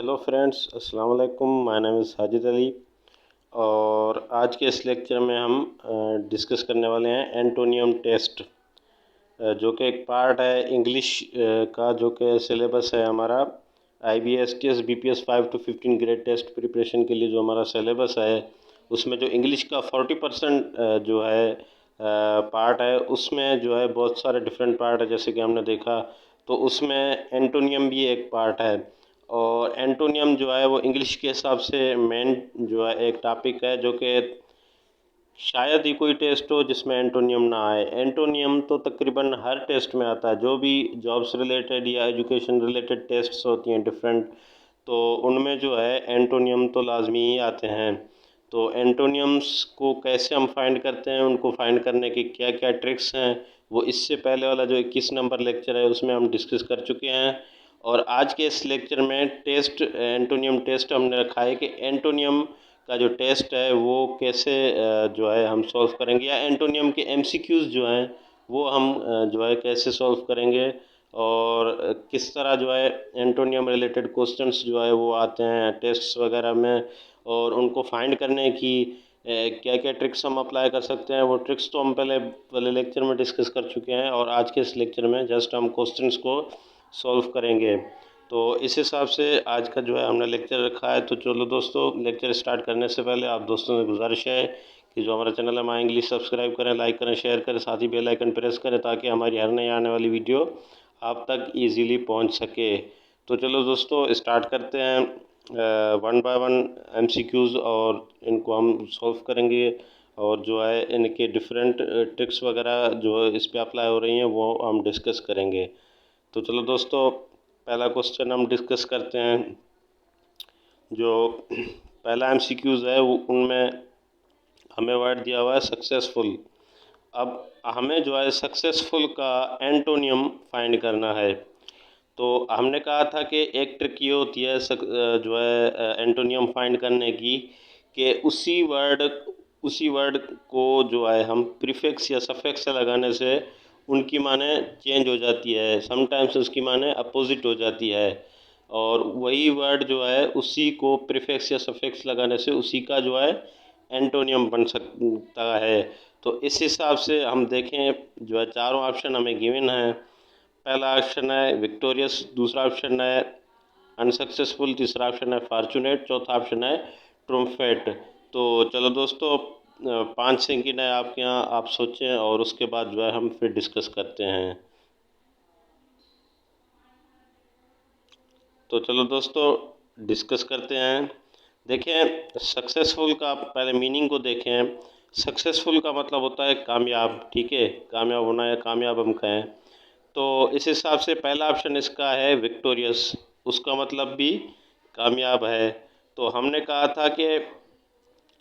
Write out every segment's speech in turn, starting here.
Hello friends, अस्सलाम वालेकुम। My name is Sajid Ali और आज के इस लेक्चर में हम डिस्कस करने वाले हैं एंटोनियम टेस्ट, जो कि एक पार्ट है इंग्लिश का, जो कि सिलेबस है हमारा IBSTS BPS 5 to 15 grade test preparation के लिए। जो हमारा सिलेबस है उसमें जो इंग्लिश का 40% जो है पार्ट है, उसमें जो है बहुत सारे डिफरेंट पार्ट है। जैसे कि हमने देखा तो उसमें एंटोनियम भी एक पार्ट है, और एंटोनियम जो है वो इंग्लिश के हिसाब से मेन जो है एक टॉपिक है, जो कि शायद ही कोई टेस्ट हो जिसमें एंटोनियम ना आए। एंटोनियम तो तकरीबन हर टेस्ट में आता है, जो भी जॉब्स रिलेटेड या एजुकेशन रिलेटेड टेस्ट्स होती हैं डिफरेंट, तो उनमें जो है एंटोनियम तो लाजमी ही आते हैं। तो एंटोनियम्स को कैसे हम फाइंड करते हैं, उनको फाइंड करने की क्या क्या ट्रिक्स हैं, वो इससे पहले वाला जो 21 नंबर लेक्चर है उसमें हम डिस्कस कर चुके हैं। और आज के इस लेक्चर में टेस्ट एंटोनियम टेस्ट हमने रखा है कि एंटोनियम का जो टेस्ट है वो कैसे जो है हम सॉल्व करेंगे, या एंटोनियम के MCQs जो हैं वो हम जो है कैसे सॉल्व करेंगे, और किस तरह जो है एंटोनियम रिलेटेड क्वेश्चंस जो है वो आते हैं टेस्ट्स वगैरह में, और उनको फाइंड करने की क्या क्या ट्रिक्स हम अप्लाई कर सकते हैं। वो ट्रिक्स तो हम पहले लेक्चर में डिस्कस कर चुके हैं, और आज के इस लेक्चर में जस्ट हम क्वेश्चंस को सॉल्व करेंगे। तो इस हिसाब से आज का जो है हमने लेक्चर रखा है। तो चलो दोस्तों, लेक्चर स्टार्ट करने से पहले आप दोस्तों से गुजारिश है कि जो हमारा चैनल है माई इंग्लिश, सब्सक्राइब करें, लाइक करें, शेयर करें, साथ ही बेल आइकन प्रेस करें, ताकि हमारी हर नई आने वाली वीडियो आप तक ईजीली पहुंच सके। तो चलो दोस्तों, स्टार्ट करते हैं 1 बाय 1 MCQs, और इनको हम सॉल्व करेंगे, और जो है इनके डिफरेंट ट्रिक्स वगैरह जो इस पर अप्लाई हो रही हैं वो हम डिस्कस करेंगे। तो चलो दोस्तों, पहला क्वेश्चन हम डिस्कस करते हैं। जो पहला MCQs है वो उनमें हमें वर्ड दिया हुआ है सक्सेसफुल। अब हमें जो है सक्सेसफुल का एंटोनियम फाइंड करना है। तो हमने कहा था कि एक ट्रिक ये होती है जो है एंटोनियम फाइंड करने की, कि उसी वर्ड को जो है हम प्रीफिक्स या सफिक्स से लगाने से उनकी माने चेंज हो जाती है, समटाइम्स उसकी माने अपोजिट हो जाती है, और वही वर्ड जो है उसी को प्रीफिक्स या सफिक्स लगाने से उसी का जो है एंटोनियम बन सकता है। तो इस हिसाब से हम देखें, जो है चारों ऑप्शन हमें गिवन है। पहला ऑप्शन है विक्टोरियस, दूसरा ऑप्शन है अनसक्सेसफुल, तीसरा ऑप्शन है फॉर्चुनेट, चौथा ऑप्शन है ट्रम्फेट। तो चलो दोस्तों, 5 सेकंड है आपके यहाँ, आप सोचें और उसके बाद जो है हम फिर डिस्कस करते हैं। तो चलो दोस्तों, डिस्कस करते हैं। देखें, सक्सेसफुल का पहले मीनिंग को देखें। सक्सेसफुल का मतलब होता है कामयाब, ठीक है, कामयाब होना या कामयाब हम कहें। तो इस हिसाब से पहला ऑप्शन इसका है विक्टोरियस, उसका मतलब भी कामयाब है। तो हमने कहा था कि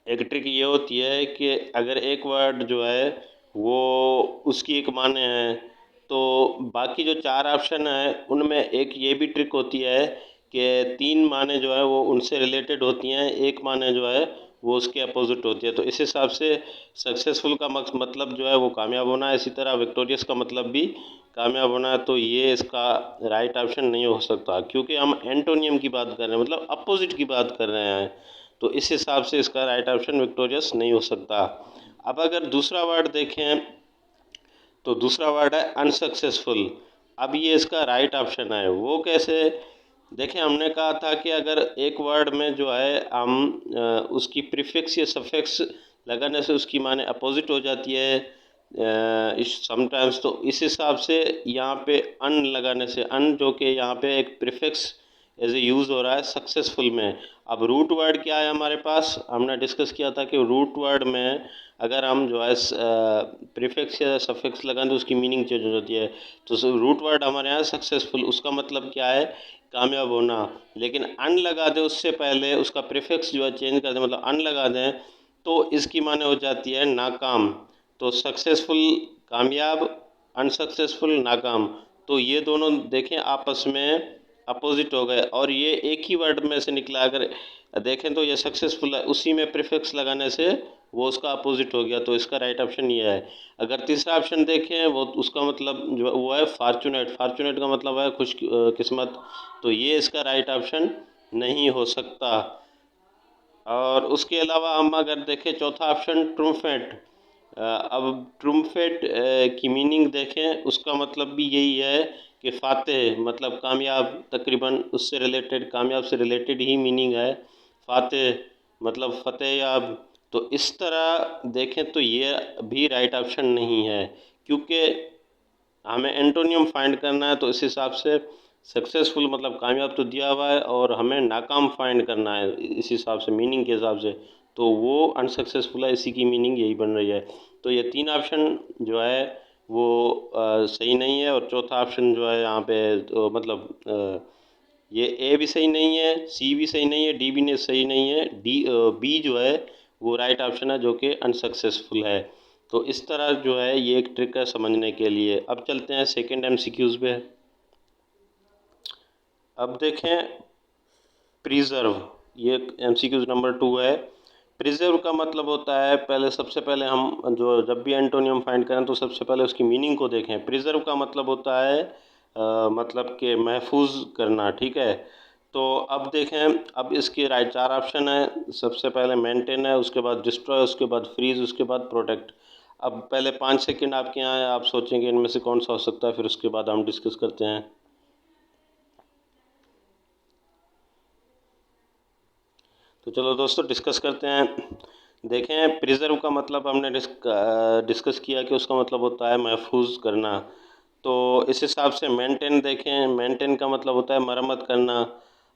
एक ट्रिक ये होती है कि अगर एक वर्ड जो है वो उसकी एक माने हैं, तो बाकी जो 4 ऑप्शन है उनमें एक ये भी ट्रिक होती है कि 3 माने जो है वो उनसे रिलेटेड होती हैं, एक माने जो है वो उसके अपोजिट होती है। तो इस हिसाब से सक्सेसफुल का मतलब जो है वो कामयाब होना है, इसी तरह विक्टोरियस का मतलब भी कामयाब होना है। तो ये इसका राइट ऑप्शन नहीं हो सकता, क्योंकि हम एंटोनियम की बात कर रहे हैं, मतलब अपोजिट की बात कर रहे हैं। तो इस हिसाब से इसका राइट ऑप्शन विक्टोरियस नहीं हो सकता। अब अगर दूसरा वर्ड देखें, तो दूसरा वर्ड है अनसक्सेसफुल। अब ये इसका राइट ऑप्शन है। वो कैसे? देखें, हमने कहा था कि अगर एक वर्ड में जो है हम उसकी प्रीफिक्स या सफिक्स लगाने से उसकी माने अपोजिट हो जाती है इस समटाइम्स, तो इस हिसाब से यहाँ पे अन लगाने से, अन जो कि यहाँ पे एक प्रीफिक्स एज ए यूज़ हो रहा है सक्सेसफुल में। अब रूट वर्ड क्या है हमारे पास, हमने डिस्कस किया था कि रूट वर्ड में अगर हम जो है प्रीफिक्स या सफिक्स लगाएं तो उसकी मीनिंग चेंज हो जाती है। तो रूट वर्ड हमारे यहाँ सक्सेसफुल, उसका मतलब क्या है, कामयाब होना। लेकिन अन लगा दें उससे पहले, उसका प्रीफिक्स जो है चेंज कर दें, मतलब अन लगा दें, तो इसकी माने हो जाती है नाकाम। तो सक्सेसफुल कामयाब, अनसक्सेसफुल नाकाम। तो ये दोनों देखें आपस में अपोजिट हो गए, और ये एक ही वर्ड में से निकला। अगर देखें तो ये सक्सेसफुल है, उसी में प्रीफिक्स लगाने से वो उसका अपोजिट हो गया। तो इसका राइट ऑप्शन ये है। अगर तीसरा ऑप्शन देखें, वो उसका मतलब जो वो है फॉर्चुनेट, फॉर्चुनेट का मतलब है खुश किस्मत। तो ये इसका राइट ऑप्शन नहीं हो सकता। और उसके अलावा हम अगर देखें चौथा ऑप्शन ट्रूम्फेट। अब ट्रूम्फेट की मीनिंग देखें, उसका मतलब भी यही है कि फ़ातेह मतलब कामयाब, तकरीबन उससे रिलेटेड, कामयाब से रिलेटेड ही मीनिंग है फ़ातेह मतलब फ़तेहयाब। तो इस तरह देखें तो ये भी राइट ऑप्शन नहीं है, क्योंकि हमें एंटोनियम फाइंड करना है। तो इस हिसाब से सक्सेसफुल मतलब कामयाब तो दिया हुआ है, और हमें नाकाम फाइंड करना है इस हिसाब से, मीनिंग के हिसाब से, तो वो अनसक्सेसफुल है, इसी की मीनिंग यही बन रही है। तो ये तीन ऑप्शन जो है वो सही नहीं है, और चौथा ऑप्शन जो है यहाँ पे तो मतलब ये ए भी सही नहीं है, सी भी सही नहीं है, डी भी सही नहीं है, बी जो है वो राइट ऑप्शन है, जो कि अनसक्सेसफुल है। तो इस तरह जो है ये एक ट्रिक है समझने के लिए। अब चलते हैं सेकंड एमसीक्यूज़ पे। अब देखें प्रिजर्व, ये एमसीक्यूज़ नंबर 2 है। प्रिजर्व का मतलब होता है, पहले सबसे पहले हम जो जब भी एंटोनियम फाइंड करें तो सबसे पहले उसकी मीनिंग को देखें। प्रिजर्व का मतलब होता है मतलब कि महफूज करना, ठीक है। तो अब देखें, अब इसके राइट चार ऑप्शन है। सबसे पहले मेंटेन है, उसके बाद डिस्ट्रॉय, उसके बाद फ्रीज, उसके बाद प्रोटेक्ट। अब पहले 5 सेकंड आपके यहाँ है, आप सोचेंगे इनमें से कौन सा हो सकता है, फिर उसके बाद हम डिस्कस करते हैं। तो चलो दोस्तों डिस्कस करते हैं। देखें प्रिजर्व का मतलब हमने डिस्कस किया कि उसका मतलब होता है महफूज करना। तो इस हिसाब से मेंटेन देखें, मेंटेन का मतलब होता है मरम्मत करना,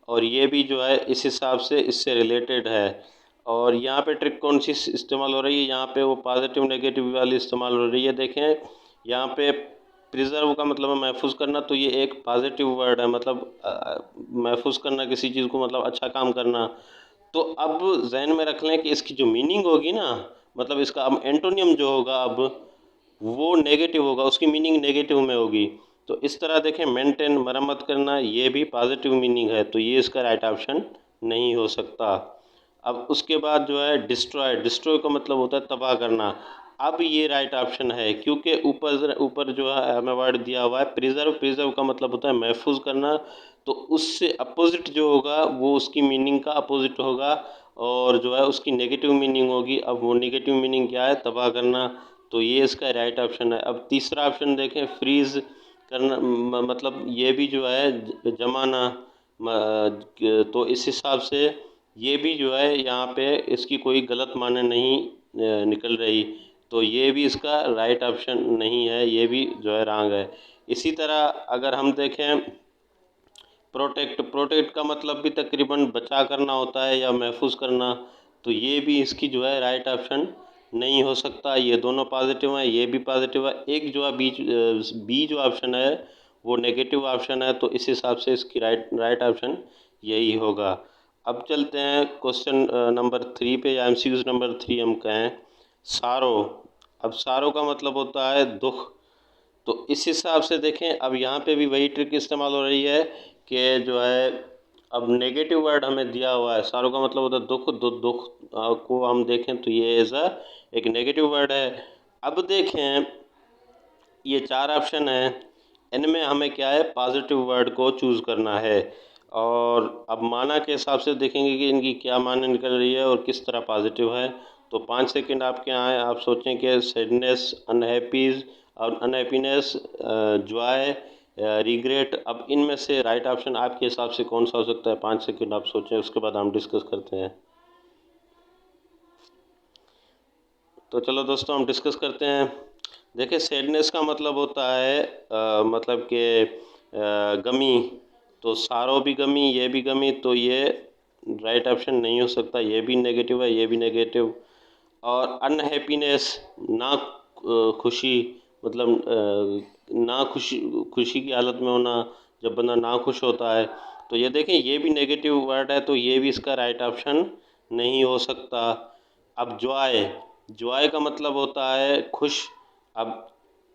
और ये भी जो है इस हिसाब से इससे रिलेटेड है। और यहाँ पे ट्रिक कौन सी इस्तेमाल हो रही है, यहाँ पे वो पॉजिटिव नेगेटिव वाली इस्तेमाल हो रही है। देखें यहाँ पे प्रिजर्व का मतलब है महफूज करना, तो ये एक पॉजिटिव वर्ड है, मतलब महफूज करना किसी चीज़ को, मतलब अच्छा काम करना। तो अब जहन में रख लें कि इसकी जो मीनिंग होगी ना, मतलब इसका अब एंटोनियम जो होगा अब वो नेगेटिव होगा, उसकी मीनिंग नेगेटिव में होगी। तो इस तरह देखें मेंटेन मरम्मत करना ये भी पॉजिटिव मीनिंग है, तो ये इसका राइट ऑप्शन नहीं हो सकता। अब उसके बाद जो है डिस्ट्रॉय, डिस्ट्रॉय का मतलब होता है तबाह करना। अब ये राइट ऑप्शन है, क्योंकि ऊपर ऊपर जो है हमें वर्ड दिया हुआ है प्रिजर्व, प्रिजर्व का मतलब होता है महफूज करना। तो उससे अपोजिट जो होगा वो उसकी मीनिंग का अपोजिट होगा, और जो है उसकी नेगेटिव मीनिंग होगी। अब वो नेगेटिव मीनिंग क्या है, तबाह करना। तो ये इसका राइट ऑप्शन है। अब तीसरा ऑप्शन देखें फ्रीज करना, मतलब ये भी जो है जमाना। तो इस हिसाब से ये भी जो है यहाँ पे इसकी कोई गलत माने नहीं निकल रही। तो ये भी इसका राइट ऑप्शन नहीं है, ये भी जो है रॉन्ग है। इसी तरह अगर हम देखें प्रोटेक्ट, प्रोटेक्ट का मतलब भी तकरीबन बचा करना होता है या महफूज करना। तो ये भी इसकी जो है राइट ऑप्शन नहीं हो सकता। ये दोनों पॉजिटिव हैं, ये भी पॉजिटिव है। एक जो है बी जो ऑप्शन है वो नेगेटिव ऑप्शन है, तो इस हिसाब से इसकी राइट राइट ऑप्शन यही होगा। अब चलते हैं क्वेश्चन नंबर 3 पे, या एमसीक्यूज नंबर 3 हम कहें सारो। अब सारो का मतलब होता है दुख। तो इस हिसाब से देखें, अब यहाँ पे भी वही ट्रिक इस्तेमाल हो रही है कि जो है अब नेगेटिव वर्ड हमें दिया हुआ है, सारों का मतलब होता है दुख। दुख को हम देखें तो ये एज अ एक नेगेटिव वर्ड है। अब देखें ये चार ऑप्शन है, इनमें हमें क्या है पॉजिटिव वर्ड को चूज़ करना है। और अब माना के हिसाब से देखेंगे कि इनकी क्या माने निकल रही है और किस तरह पॉजिटिव है। तो 5 सेकंड आपके यहाँ है, आप सोचें कि सैडनेस, अनहैप्पीज और अनहैप्पीनेस, जॉय, रिग्रेट। अब इनमें से राइट ऑप्शन आपके हिसाब से कौन सा हो सकता है? 5 सेकंड आप सोचें, उसके बाद हम डिस्कस करते हैं। तो चलो दोस्तों हम डिस्कस करते हैं। देखिए सैडनेस का मतलब होता है मतलब कि गमी। तो सारो भी गमी, ये भी गमी, तो ये राइट ऑप्शन नहीं हो सकता, ये भी नेगेटिव है, ये भी नेगेटिव। और अनहैप्पीनेस ना खुशी, मतलब ना खुशी, खुशी की हालत में होना, जब बंदा ना खुश होता है। तो ये देखें ये भी नेगेटिव वर्ड है, तो ये भी इसका राइट ऑप्शन नहीं हो सकता। अब जॉय, जॉय का मतलब होता है खुश। अब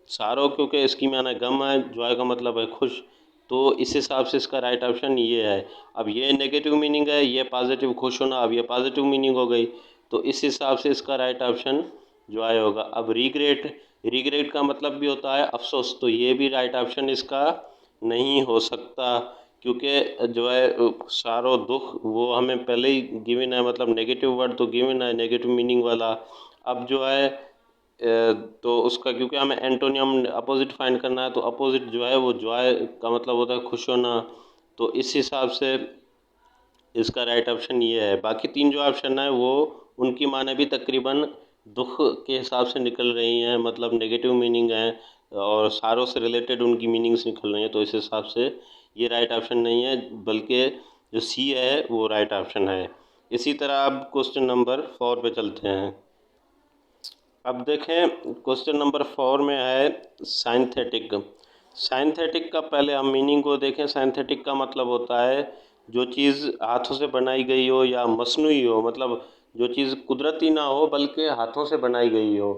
सारो क्योंकि इसकी माना गम है, जॉय का मतलब है खुश। तो इस हिसाब से इसका राइट ऑप्शन ये है। अब ये नेगेटिव मीनिंग है, ये पॉजिटिव खुश होना, अब ये पॉजिटिव मीनिंग हो गई। तो इस हिसाब से इसका राइट ऑप्शन जॉय होगा। अब रिग्रेट, रिग्रेट का मतलब भी होता है अफसोस, तो ये भी राइट ऑप्शन इसका नहीं हो सकता, क्योंकि जो है सारो दुख वो हमें पहले ही गिवन है, मतलब नेगेटिव वर्ड तो गिवन है, नेगेटिव मीनिंग वाला। अब जो है तो उसका क्योंकि हमें एंटोनियम अपोजिट फाइंड करना है, तो अपोजिट जो है वो जॉय का मतलब होता है खुश होना। तो इस हिसाब से इसका राइट ऑप्शन ये है। बाकी तीन जो ऑप्शन है वो उनकी माने भी तकरीबन दुख के हिसाब से निकल रही हैं, मतलब नेगेटिव मीनिंग है और सारों से रिलेटेड उनकी मीनिंग्स निकल रही हैं। तो इस हिसाब से ये राइट ऑप्शन नहीं है, बल्कि जो सी है वो राइट ऑप्शन है। इसी तरह अब क्वेश्चन नंबर 4 पे चलते हैं। अब देखें क्वेश्चन नंबर 4 में है साइंथेटिक। साइंथेटिक का पहले हम मीनिंग को देखें। साइंथेटिक का मतलब होता है जो चीज़ हाथों से बनाई गई हो या मसनूई हो, मतलब जो चीज़ कुदरती ना हो बल्कि हाथों से बनाई गई हो।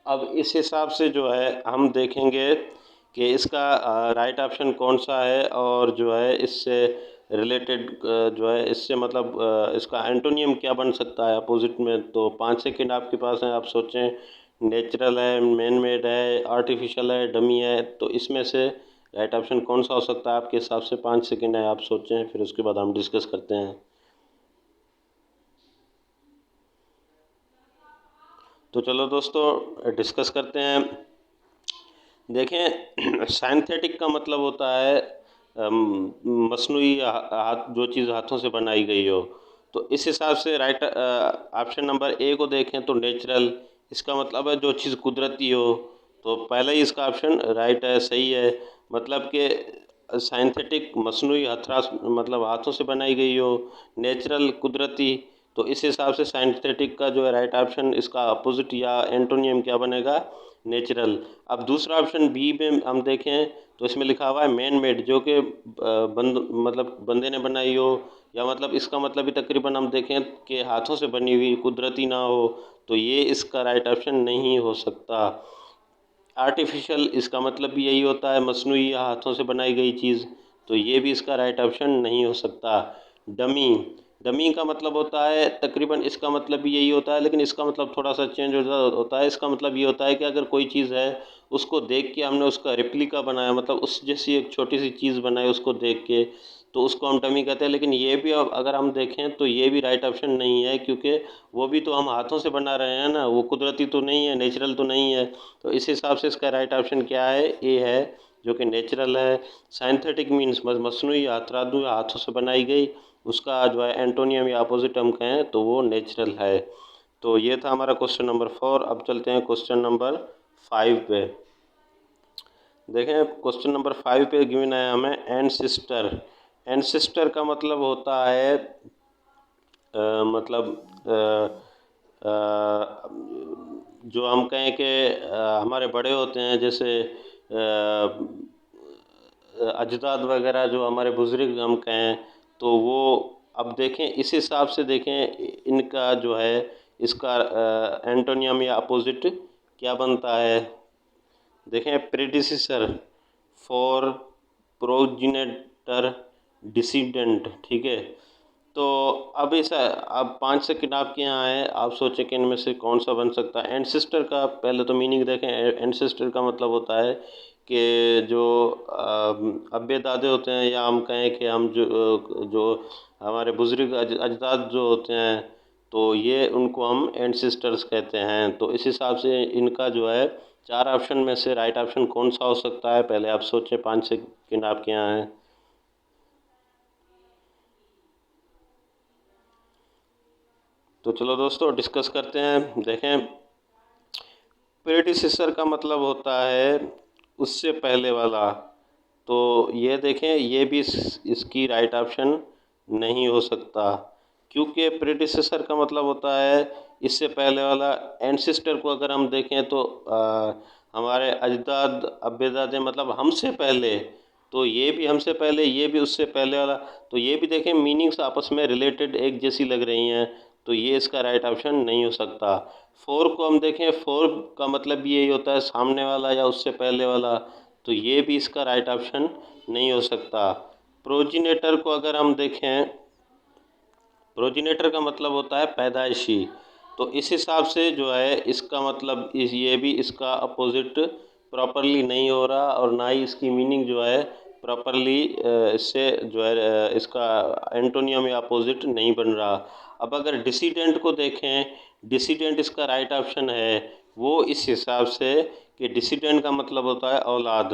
अब इस हिसाब से जो है हम देखेंगे कि इसका राइट ऑप्शन कौन सा है, और जो है इससे रिलेटेड जो है इससे मतलब इसका एंटोनियम क्या बन सकता है अपोजिट में। तो 5 सेकंड आपके पास हैं, आप सोचें। नेचुरल है, मैन मेड है, आर्टिफिशियल है, डमी है, तो इसमें से राइट ऑप्शन कौन सा हो सकता है आपके हिसाब से। 5 सेकंड है, आप सोचें, फिर उसके बाद हम डिस्कस करते हैं। तो चलो दोस्तों डिस्कस करते हैं। देखें साइंथेटिक का मतलब होता है मसनूई हाथ, जो चीज़ हाथों से बनाई गई हो। तो इस हिसाब से राइट ऑप्शन नंबर ए को देखें तो नेचुरल, इसका मतलब है जो चीज़ कुदरती हो। तो पहले ही इसका ऑप्शन राइट है, सही है। मतलब कि साइंथेटिक मसनूई हथरास मतलब हाथों से बनाई गई हो, नेचुरल कुदरती। तो इस हिसाब से साइंथेटिक का जो है राइट ऑप्शन, इसका अपोजिट या एंटोनियम क्या बनेगा, नेचुरल। अब दूसरा ऑप्शन बी में हम देखें तो इसमें लिखा हुआ है मैन मेड, जो कि मतलब बंदे ने बनाई हो, या मतलब इसका मतलब भी तकरीबन हम देखें कि हाथों से बनी हुई कुदरती ना हो। तो ये इसका राइट ऑप्शन नहीं हो सकता। आर्टिफिशियल, इसका मतलब भी यही होता है मसनूई या हाथों से बनाई गई चीज़। तो ये भी इसका राइट ऑप्शन नहीं हो सकता। डमी, डमी का मतलब होता है तकरीबन इसका मतलब भी यही होता है, लेकिन इसका मतलब थोड़ा सा चेंज होता है। इसका मतलब ये होता है कि अगर कोई चीज़ है उसको देख के हमने उसका रेप्लिका बनाया, मतलब उस जैसी एक छोटी सी चीज़ बनाई उसको देख के, तो उसको हम डमी कहते हैं। लेकिन ये भी अगर हम देखें तो ये भी राइट ऑप्शन नहीं है, क्योंकि वो भी तो हम हाथों से बना रहे हैं ना, वो कुदरती तो नहीं है, नेचुरल तो नहीं है। तो इस हिसाब से इसका राइट ऑप्शन क्या है, ए है, जो कि नेचुरल है। साइंथेटिक मीन्स मसनूई या हाथों से बनाई गई, उसका जो है एंटोनियम या अपोजिट हम कहें तो वो नेचुरल है। तो ये था हमारा क्वेश्चन नंबर 4। अब चलते हैं क्वेश्चन नंबर 5 पे। देखें क्वेश्चन नंबर 5 पे गिवन है हमें एंसेस्टर। एंसेस्टर का मतलब होता है मतलब जो हम कहें कि हमारे बड़े होते हैं, जैसे अजदाद वगैरह, जो हमारे बुज़ुर्ग हम कहें, तो वो अब देखें इस हिसाब से देखें इनका जो है इसका एंटोनियम या अपोजिट क्या बनता है। देखें प्रेडिसेसर, फॉर, प्रोजिनेटर, डिसीडेंट, ठीक है। तो अब इस अब 5 सेकंड आपके यहाँ है, आप सोचें कि इनमें से कौन सा बन सकता है। एंसेस्टर का पहले तो मीनिंग देखें। एंसेस्टर का मतलब होता है कि जो अब्बे दादे होते हैं, या हम कहें कि हम जो हमारे बुज़ुर्ग अजदाद जो होते हैं, तो ये उनको हम एंसेस्टर्स कहते हैं। तो इस हिसाब से इनका जो है 4 ऑप्शन में से राइट ऑप्शन कौन सा हो सकता है, पहले आप सोचें। 5 सेकंड आपके यहाँ है। तो चलो दोस्तों डिस्कस करते हैं। देखें प्रेडिसेसर का मतलब होता है उससे पहले वाला। तो ये देखें ये भी इसकी राइट ऑप्शन नहीं हो सकता, क्योंकि प्रेडिसेसर का मतलब होता है इससे पहले वाला। एंसेस्टर को अगर हम देखें तो हमारे अजदाद अब्बेदादे, मतलब हमसे पहले। तो ये भी हमसे पहले, ये भी उससे पहले वाला। तो ये भी देखें मीनिंग्स आपस में रिलेटेड एक जैसी लग रही हैं। तो ये इसका राइट ऑप्शन नहीं हो सकता। फोर को हम देखें, फोर का मतलब भी यही होता है सामने वाला या उससे पहले वाला। तो ये भी इसका राइट ऑप्शन नहीं हो सकता। प्रोजिनेटर को अगर हम देखें, प्रोजिनेटर का मतलब होता है पैदाइशी। तो इस हिसाब से जो है इसका मतलब ये भी इसका अपोजिट प्रॉपरली नहीं हो रहा, और ना ही इसकी मीनिंग जो है प्रॉपरली इससे जो है इसका एंटोनियम या अपोजिट नहीं बन रहा। अब अगर डिसीडेंट को देखें, डिसीडेंट इसका राइट ऑप्शन है। वो इस हिसाब से कि डिसीडेंट का मतलब होता है औलाद,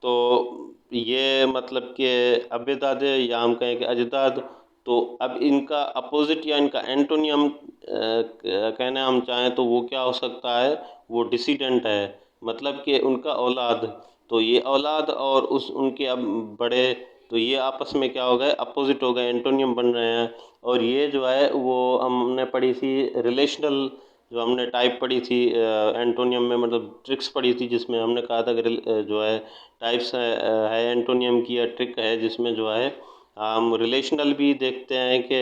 तो ये मतलब कि अबेदादे या हम कहें कि अजदाद। तो अब इनका अपोजिट या इनका एंटोनियम कहने हम चाहें तो वो क्या हो सकता है, वो डिसीडेंट है, मतलब कि उनका औलाद। तो ये औलाद और उस उनके अब बड़े, तो ये आपस में क्या हो गए, अपोजिट हो गए, एंटोनियम बन रहे हैं। और ये जो है वो हमने पढ़ी थी रिलेशनल, जो हमने टाइप पढ़ी थी एंटोनियम में, मतलब ट्रिक्स पढ़ी थी, जिसमें हमने कहा था कि जो है टाइप्स है एंटोनियम की, या ट्रिक है जिसमें जो है हम रिलेशनल भी देखते हैं कि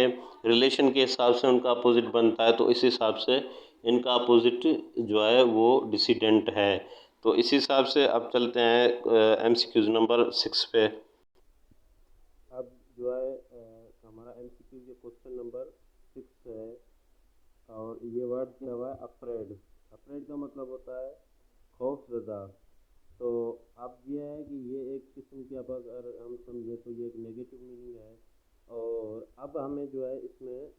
रिलेशन के हिसाब से उनका अपोजिट बनता है, तो इस हिसाब से इनका अपोजिट जो है वो डिसीडेंट है। तो इस हिसाब से अब चलते हैं एमसीक्यूज नंबर 6 पे। अब जो है हमारा एमसीक्यू के क्वेश्चन नंबर 6 है, और ये वर्ड दिया हुआ है अफ्रेड। अफ्रेड का मतलब होता है खौफजदा। तो अब ये है कि ये एक किस्म की, अब अगर हम समझे तो ये एक नेगेटिव मीनिंग है। और अब हमें जो है इसमें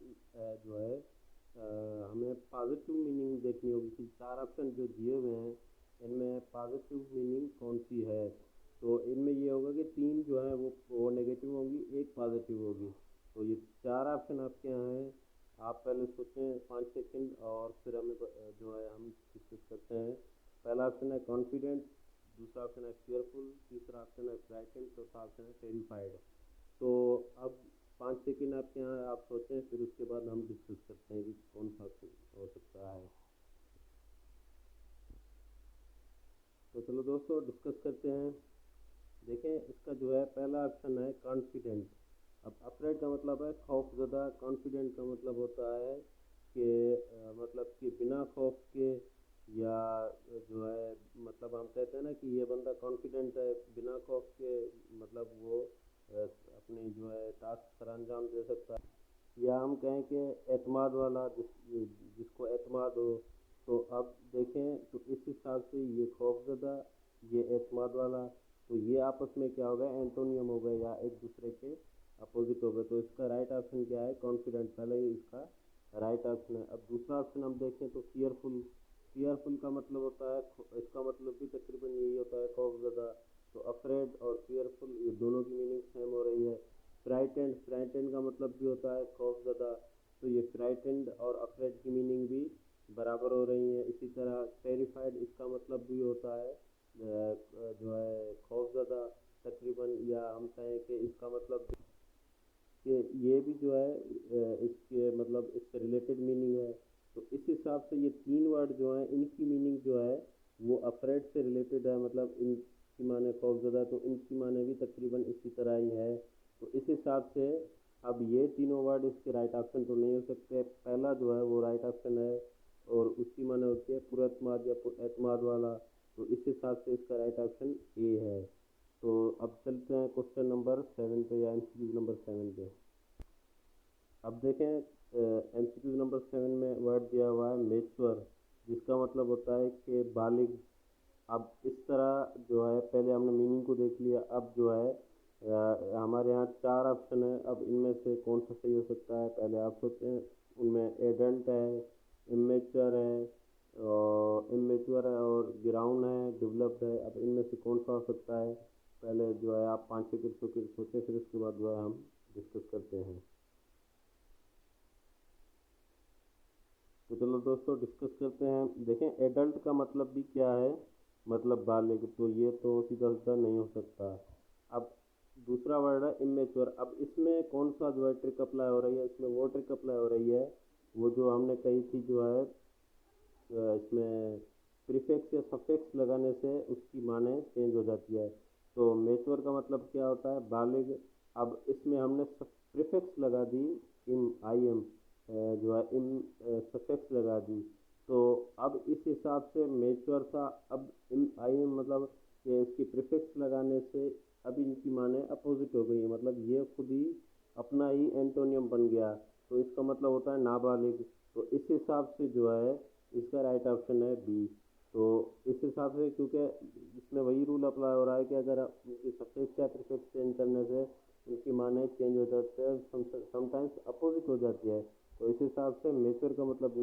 जो है हमें पॉजिटिव मीनिंग देखनी होगी कि 4 ऑप्शन जो दिए हुए हैं इनमें पॉजिटिव मीनिंग कौन सी है। तो इनमें ये होगा कि 3 जो है वो नेगेटिव होगी, एक पॉजिटिव होगी। तो ये 4 ऑप्शन आपके यहाँ हैं। आप पहले सोचें 5 सेकंड, और फिर हमें जो है हम डिस्कस करते हैं। पहला ऑप्शन है कॉन्फिडेंट, दूसरा ऑप्शन है फेयरफुल, तीसरा ऑप्शन है फ्राइटेंड, चौथा ऑप्शन है टेरिफाइड। तो अब 5 सेकंड आपके यहाँ, आप सोचें, फिर उसके बाद हम डिस्कस करते हैं कि कौन सा हो सकता है। तो चलो दोस्तों डिस्कस करते हैं। देखें, इसका जो है पहला ऑप्शन है कॉन्फिडेंट। अब अफ्रेड का मतलब है खौफजदा, कॉन्फिडेंट का मतलब होता है कि मतलब कि बिना खौफ के, या जो है मतलब हम कहते हैं ना कि ये बंदा कॉन्फिडेंट है बिना खौफ के, मतलब वो अपनी जो है टास्क सर अंजाम दे सकता है। या हम कहें कि एतमाद वाला, जिसको एतमाद हो। तो अब देखें तो इस हिसाब से ये खौफजदा, ये एतमाद वाला, तो ये आपस में क्या हो गया, एंटोनियम हो गए, या एक दूसरे के अपोजिट हो गए। तो इसका राइट ऑप्शन क्या है, कॉन्फिडेंट, पहले ही इसका राइट ऑप्शन है। अब दूसरा ऑप्शन हम देखें तो फियरफुल। फियरफुल का मतलब होता है, इसका मतलब भी तकरीबन यही होता है, खौफजदा। तो अफ्रेड और फियरफुल ये दोनों की मीनिंग सेम हो रही है। फ्राइटेंड, फ्राइटेंड का मतलब भी होता है खौफजदा। तो ये फ्राइटेंड और अफ्रेड की मीनिंग भी बराबर हो रही है। इसी तरह टेरिफाइड, इसका मतलब भी होता है जो है खौफजदा तकरीबन, या हम कहें कि इसका मतलब कि ये भी जो है इसके मतलब इससे रिलेटेड मीनिंग है। तो इस हिसाब से ये 3 वर्ड जो हैं इनकी मीनिंग जो है वो अफ्रेड से रिलेटेड है, मतलब इनकी माने खौफजदा, तो इनकी माने भी तकरीबन इसी तरह ही है। तो इस हिसाब से अब ये तीनों वर्ड इसके राइट ऑप्शन तो नहीं हो सकते। पहला जो है वो राइट ऑप्शन है, और उसकी माने होती है पुरअतमाद या पुरअतमाद वाला। तो इस हिसाब से इसका राइट ऑप्शन ए है। तो अब चलते हैं क्वेश्चन नंबर 7 पे, या एमसीक्यू नंबर 7 पे। अब देखें एमसीक्यू नंबर 7 में वर्ड दिया हुआ है मेच्योर, जिसका मतलब होता है कि बालिग। अब इस तरह जो है पहले हमने मीनिंग को देख लिया। अब जो है हमारे यहाँ 4 ऑप्शन है। अब इनमें से कौन सा सही हो सकता है, पहले आप सोचते हैं। उनमें एडल्ट है, इमेच्योर है, और इमेच्योर है, और ग्राउंड है, डेवलप्ड है। अब इनमें से कौन सा हो सकता है, पहले जो है आप 5 सेकंड सोचें, फिर उसके बाद जो है हम डिस्कस करते हैं। तो चलो दोस्तों डिस्कस करते हैं। देखें, एडल्ट का मतलब भी क्या है, मतलब बालिग, तो ये तो सीधा सीधा नहीं हो सकता। अब दूसरा वर्ड है इमेच्योर। अब इसमें कौन सा जो है ट्रिक अप्लाई हो रही है, इसमें वो ट्रिक अप्लाई हो रही है वो जो हमने कही थी, जो है इसमें प्रीफिक्स या सफिक्स लगाने से उसकी माने चेंज हो जाती है। तो मेच्योर का मतलब क्या होता है, बालिग। अब इसमें हमने प्रीफिक्स लगा दी, इन आई एम, जो है इन सफिक्स लगा दी। तो अब इस हिसाब से मेच्योर था। अब इन आई एम मतलब कि इसकी प्रीफिक्स लगाने से अब इनकी माने अपोजिट हो गई है, मतलब ये खुद ही अपना ही एंटोनियम बन गया। तो इसका मतलब होता है नाबालिग। तो इस हिसाब से जो है इसका राइट ऑप्शन है बी। तो इस हिसाब से, क्योंकि इसमें वही रूल अप्लाई हो रहा है कि अगर उनकी सफिक्स या प्रीफिक्स चेंज करने से उनकी माने चेंज हो जाते हैं, समटाइम्स अपोजिट हो जाती है। तो इस हिसाब से मेच्योर का मतलब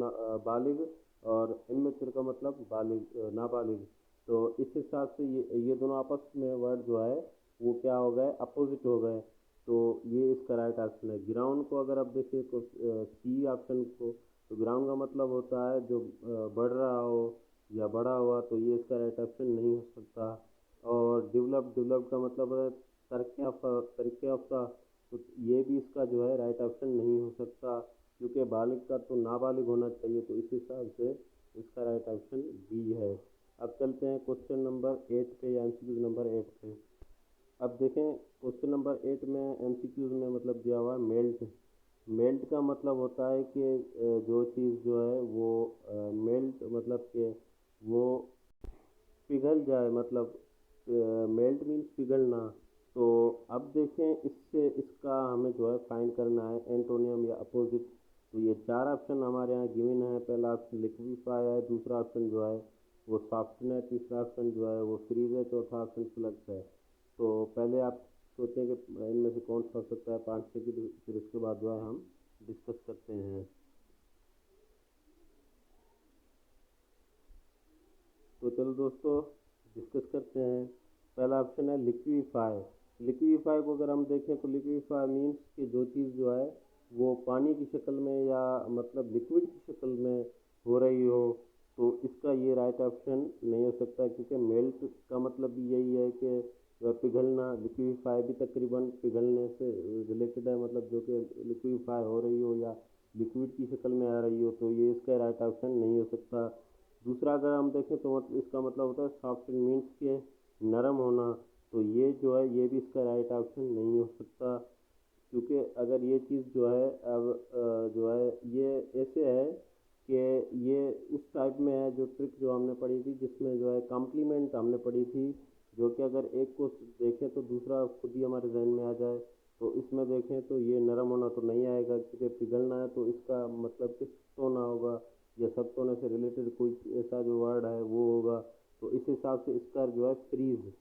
बालिग और इमेच्योर का मतलब नाबालिग। तो इस हिसाब से ये दोनों आपस में वर्ड जो है वो क्या हो गए, अपोजिट हो गए। तो ये इसका राइट ऑप्शन है। ग्राउंड को अगर आप देखिए तो सी ऑप्शन को, तो ग्राउंड का मतलब होता है जो बढ़ रहा हो या बड़ा हुआ, तो ये इसका राइट ऑप्शन नहीं हो सकता। और डेवलप का मतलब है तरक्की याफ्ता, तो ये भी इसका जो है राइट ऑप्शन नहीं हो सकता, क्योंकि बालिग का तो नाबालिग होना चाहिए। तो इस हिसाब से इसका राइट ऑप्शन बी है। अब चलते हैं क्वेश्चन नंबर 8 पे या एमसीक्यू नंबर 8 पे। अब देखें क्वेश्चन नंबर 8 में एमसीक्यूज में मतलब दिया हुआ है मेल्ट। मेल्ट का मतलब होता है कि जो चीज़ जो है वो मेल्ट मतलब कि वो पिघल जाए, मतलब मेल्ट मीन्स पिघलना। तो अब देखें इससे इसका हमें जो है फाइंड करना है एंटोनियम या अपोजिट। तो ये चार ऑप्शन हमारे यहाँ गिवन है। पहला ऑप्शन लिक्विफाई है, दूसरा ऑप्शन जो है वो सॉफ्टन है, तीसरा ऑप्शन जो है वो फ्रीज है, चौथा ऑप्शन फ्लक्स है। तो पहले आप सोचें कि इनमें से कौन सा हो सकता है पाँच छः की, फिर उसके बाद जो है हम डिस्कस करते हैं। तो चलो दोस्तों डिस्कस करते हैं। पहला ऑप्शन है लिक्विफाई। लिक्विफाई को अगर हम देखें तो लिक्विफाई मीन्स कि जो चीज़ जो है वो पानी की शक्ल में या मतलब लिक्विड की शक्ल में हो रही हो, तो इसका ये राइट ऑप्शन नहीं हो सकता, क्योंकि मेल्ट का मतलब भी यही है कि पिघलना। लिक्विफाई भी तकरीबन पिघलने से रिलेटेड है, मतलब जो कि लिक्विफाई हो रही हो या लिक्विड की शक्ल में आ रही हो, तो ये इसका राइट ऑप्शन नहीं हो सकता। दूसरा अगर हम देखें तो इसका मतलब होता है सॉफ्ट मीन्स के नरम होना। तो ये जो है ये भी इसका राइट ऑप्शन नहीं हो सकता, क्योंकि अगर ये चीज़ जो है अब जो है ये ऐसे है कि ये उस टाइप में है, जो ट्रिक जो हमने पढ़ी थी जिसमें जो है कॉम्प्लीमेंट हमने पढ़ी थी, जो कि अगर एक को देखें तो दूसरा खुद ही हमारे जहन में आ जाए। तो इसमें देखें तो ये नरम होना तो नहीं आएगा, क्योंकि पिघलना है तो इसका मतलब कि सख्त होना होगा, या सख्त होने से रिलेटेड कोई ऐसा जो वर्ड है वो होगा। तो इस हिसाब से इसका जो है फ्रीज,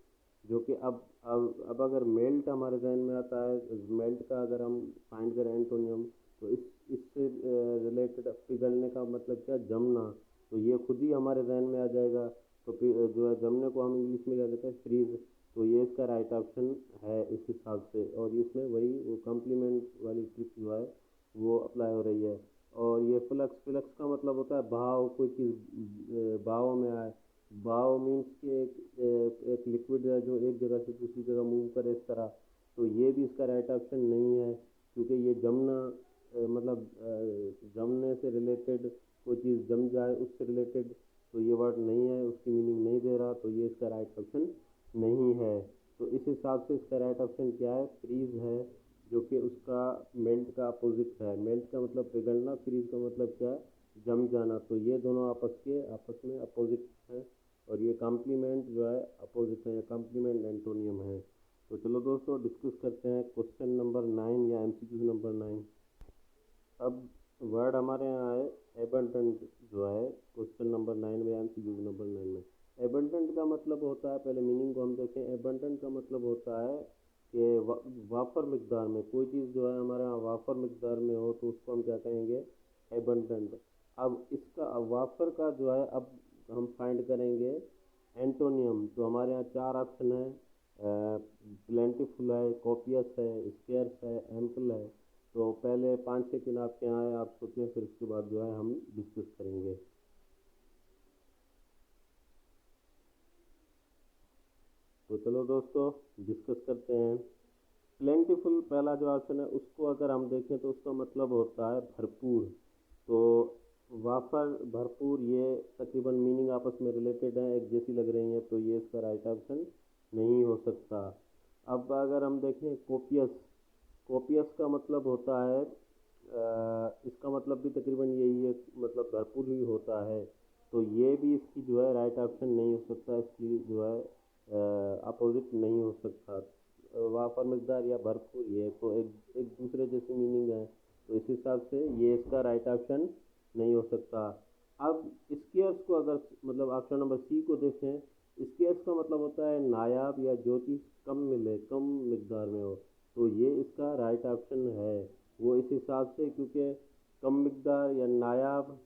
जो कि अब अगर मेल्ट हमारे जहन में आता है, मेल्ट का अगर हम फाइंड करें एंटोनियम, तो इससे रिलेटेड पिघलने का मतलब क्या, जमना। तो ये खुद ही हमारे जहन में आ जाएगा। तो जो है जमने को हम इंग्लिश में क्या कहते हैं, फ्रीज। तो ये इसका राइट ऑप्शन है इस हिसाब से। और इसमें वही वो कॉम्प्लीमेंट वाली ट्रिक जो है वो अप्लाई हो रही है। और ये फ्लक्स, फ्लक्स का मतलब होता है बहाव, कोई चीज़ बहाव में आए। बहाव मीन्स कि एक लिक्विड है जो एक जगह से दूसरी जगह मूव करे इस तरह। तो ये भी इसका राइट ऑप्शन नहीं है, क्योंकि ये जमना मतलब जमने से रिलेटेड, कोई चीज़ जम जाए उससे रिलेटेड, तो ये वर्ड नहीं है, उसकी मीनिंग नहीं दे रहा। तो ये इसका राइट ऑप्शन नहीं है। तो इस हिसाब से इसका राइट ऑप्शन क्या है, फ्रीज है, जो कि उसका मेल्ट का अपोजिट है। मेल्ट का मतलब पिघलना, फ्रीज का मतलब क्या है, जम जाना। तो ये दोनों आपस में अपोजिट है। और ये कॉम्प्लीमेंट जो है अपोजिट है, या कॉम्प्लीमेंट एंटोनियम है। तो चलो दोस्तों डिस्कस करते हैं क्वेश्चन नंबर 9 या एमसीक्यू नंबर 9। अब वर्ड हमारे यहाँ है एबंडेंट, जो है क्वेश्चन नंबर 9 में एमसीक्यू नंबर 9 में। एबंडेंट का मतलब होता है, पहले मीनिंग को हम देखें। एबंडेंट का मतलब होता है कि वाफर मिकदार में, कोई चीज़ जो है हमारे यहाँ वाफर मिकदार में हो तो उसको हम क्या कहेंगे, एबंडेंट। अब इसका वाफर का जो है अब हम फाइंड करेंगे एंटोनियम। तो हमारे यहाँ चार ऑप्शन है, प्लेंटीफुल है, कॉपियस है, स्केर्स है, एम्पल है। तो पहले पाँच छः दिन आपके यहाँ है, आप सोचें, फिर उसके बाद जो है हम डिस्कस करेंगे। तो चलो दोस्तों डिस्कस करते हैं। प्लेंटीफुल पहला जो ऑप्शन है उसको अगर हम देखें तो उसका मतलब होता है भरपूर। तो वाफर, भरपूर, ये तकरीबन मीनिंग आपस में रिलेटेड है, एक जैसी लग रही हैं। तो ये इसका राइट ऑप्शन नहीं हो सकता। अब अगर हम देखें कोपियस, कोपियस का मतलब होता है इसका मतलब भी तकरीबन यही है, मतलब भरपूर ही होता है। तो ये भी इसकी जो है राइट ऑप्शन नहीं हो सकता, इसकी जो है अपोजिट नहीं हो सकता। वाफर मकदार या भरपूर, ये तो एक एक दूसरे जैसी मीनिंग है। तो इस हिसाब से ये इसका राइट ऑप्शन नहीं हो सकता। अब स्केयर्स को अगर मतलब ऑप्शन नंबर सी को देखें, स्केयर्स का मतलब होता है नायाब या जो चीज़ कम मिले, कम मिकदार में हो, तो ये इसका राइट ऑप्शन है। वो इस हिसाब से, क्योंकि कम मिकदार या नायाब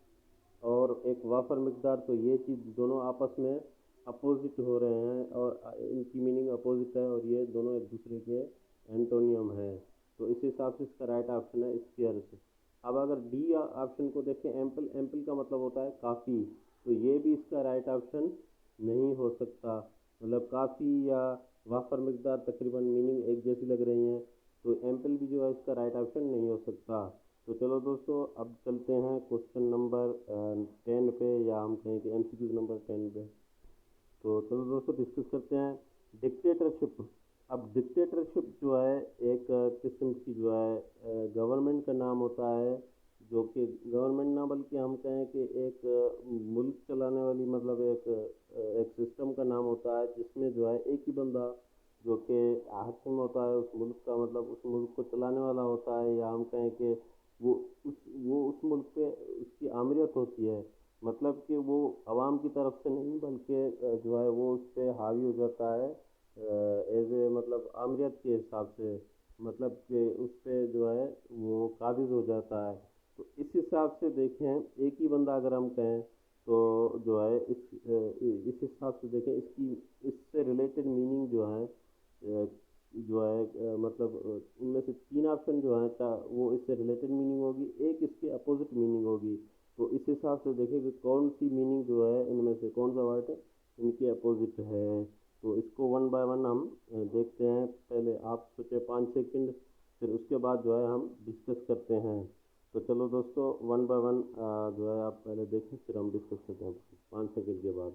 और एक वाफर मिकदार, तो ये चीज़ दोनों आपस में अपोजिट हो रहे हैं और इनकी मीनिंग अपोजिट है और ये दोनों एक दूसरे के एंटोनियम है। तो इस हिसाब से इसका राइट ऑप्शन है स्केयर्स। अब अगर डी ऑप्शन को देखें, एम्पल, एम्पल का मतलब होता है काफ़ी, तो ये भी इसका राइट ऑप्शन नहीं हो सकता। मतलब काफ़ी या वाफर मिकदार तकरीबन मीनिंग एक जैसी लग रही हैं, तो एम्पल भी जो है इसका राइट ऑप्शन नहीं हो सकता। तो चलो दोस्तों, अब चलते हैं क्वेश्चन नंबर 10 पे, या हम कहें कि एमसीक्यू नंबर 10 पे। तो चलो दोस्तों डिस्कस करते हैं डिक्टेटरशिप। अब डिक्टेटरशिप जो है एक किस्म की जो है गवर्नमेंट का नाम होता है, जो कि गवर्नमेंट ना बल्कि हम कहें कि एक मुल्क चलाने वाली, मतलब एक सिस्टम का नाम होता है, जिसमें जो है एक ही बंदा जो कि हाकिम होता है उस मुल्क का, मतलब उस मुल्क को चलाने वाला होता है, या हम कहें कि वो उस मुल्क पे उसकी आमरीत होती है। मतलब कि वो आवाम की तरफ से नहीं, बल्कि जो है वो उस पर हावी हो जाता है एज ए, मतलब आमरीत के हिसाब से, मतलब कि उस पर जो है वो काबिज हो जाता है। तो इस हिसाब से देखें, एक ही बंदा अगर हम कहें, तो जो है इस हिसाब से देखें, इसकी इससे रिलेटेड मीनिंग जो है मतलब इनमें से तीन ऑप्शन जो हैं, वो इससे रिलेटेड मीनिंग होगी, एक इसके अपोजिट मीनिंग होगी। तो इस हिसाब से देखें कि कौन सी मीनिंग जो है इनमें से, कौन सा वर्ड इनके अपोजिट है। तो इसको वन बाय वन हम देखते हैं। पहले आप सोचे 5 सेकंड, फिर उसके बाद जो है हम डिस्कस करते हैं। तो चलो दोस्तों, वन बाय वन जो है आप पहले देखें, फिर हम डिस्कस करते हैं 5 सेकंड के बाद।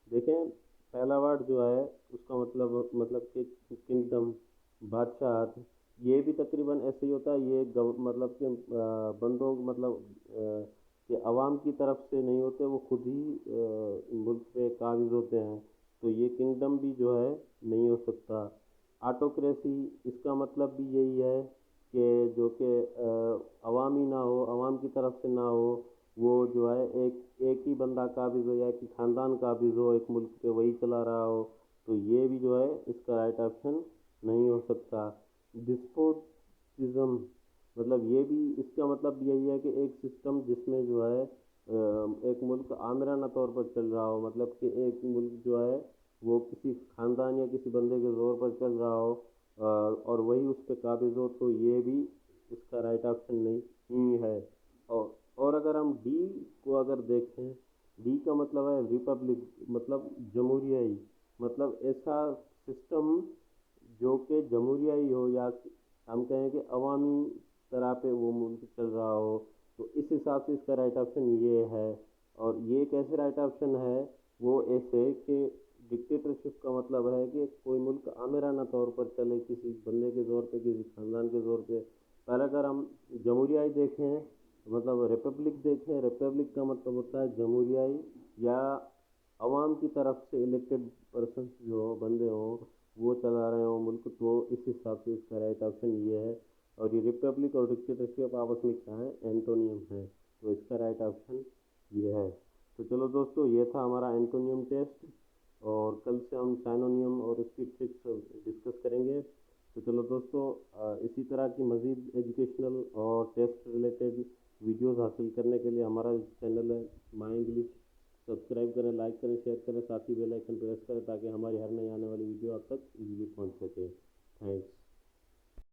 देखें, पहला वर्ड जो है उसका मतलब कि किंगडम, बादशाहत। ये भी तकरीबन ऐसे ही होता है। ये मतलब कि बंदों, मतलब कि अवाम की तरफ से नहीं होते, वो खुद ही मुल्क पे काबिज होते हैं। तो ये किंगडम भी जो है नहीं हो सकता। ऑटोक्रेसी, इसका मतलब भी यही है कि जो कि अवामी ना हो, अवाम की तरफ से ना हो, वो जो है एक एक ही बंदा काबिज हो, या एक ही ख़ानदान काबिज हो एक मुल्क पे, वही चला रहा हो। तो ये भी जो है इसका राइट ऑप्शन नहीं हो सकता। डिस्पोटिज्म, मतलब ये भी, इसका मतलब यही है कि एक सिस्टम जिसमें जो है एक मुल्क आमिराना तौर पर चल रहा हो, मतलब कि एक मुल्क जो है वो किसी ख़ानदान या किसी बंदे के ज़ोर पर चल रहा हो, और वही उस पर काबिज हो, तो ये भी इसका राइट ऑप्शन नहीं है। और अगर हम डी को अगर देखें, डी का मतलब है रिपब्लिक, मतलब जमहूरियाई, मतलब ऐसा सिस्टम जो कि जमहूरियाई हो, या हम कहें कि अवामी तरह पे वो मुल्क चल रहा हो। तो इस हिसाब से इसका राइट ऑप्शन ये है। और ये कैसे राइट ऑप्शन है, वो ऐसे कि डिक्टेटरशिप का मतलब है कि कोई मुल्क आमिराना तौर पर चले, किसी बंदे के ज़ोर पे, किसी खानदान के ज़ोर पे। पर अगर हम जमहूरियाई देखें, मतलब रिपब्लिक देखें, रिपब्लिक का मतलब होता है जमहूरियाई, या अवाम की तरफ से इलेक्टेड पर्सन जो हो, बंदे हों, वो चला रहे हों मुल्क। तो इस हिसाब से इसका राइट ऑप्शन ये है। और ये रिपब्लिक और डिक्टेटरशिप आपस में क्या है, एंटोनियम है। तो इसका राइट ऑप्शन ये है। तो चलो दोस्तों, ये था हमारा एंटोनियम टेस्ट, और कल से हम साइनोनियम और उसकी ट्रिक्स डिस्कस करेंगे। तो चलो दोस्तों, इसी तरह की मज़ीद एजुकेशनल और टेस्ट रिलेटेड वीडियोस हासिल करने के लिए हमारा चैनल है माई इंग्लिश, सब्सक्राइब करें, लाइक करें, शेयर करें, साथ ही बेल आइकन प्रेस करें, ताकि हमारी हर नई आने वाली वीडियो आप तक इजीली पहुंच सके। थैंक्स।